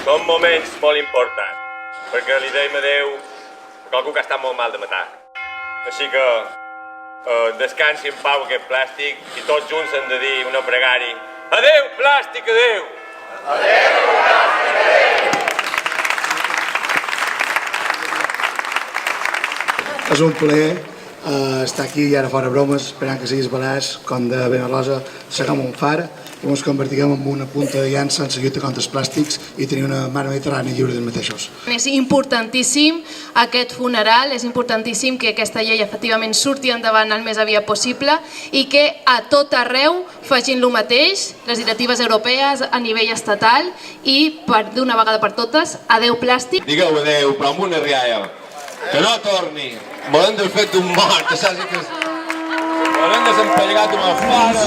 Són moments molt importants, perquè li deim adeu a qualcú que ha estat molt mal de matar. Així que descansi en pau aquest plàstic i tots junts hem de dir una pregària. Adeu, plàstic, adeu! Adeu, plàstic, adeu! És un plaer estar aquí i ara fora bromes, esperant que siguis Balaix, com de Benalosa, seguim un far i ens convertirem en una punta de llança en la lluita contra els plàstics i tenir una mar Mediterrània lliure dels mateixos. És importantíssim aquest funeral, és importantíssim que aquesta llei efectivament surti endavant el més aviat possible i que a tot arreu facin el mateix, les directives europees a nivell estatal i d'una vegada per totes, adeu plàstic. Digueu adeu, però amb una rialla. Que no torni. Volem del fet un mort, saps que volem desempallegat una fara.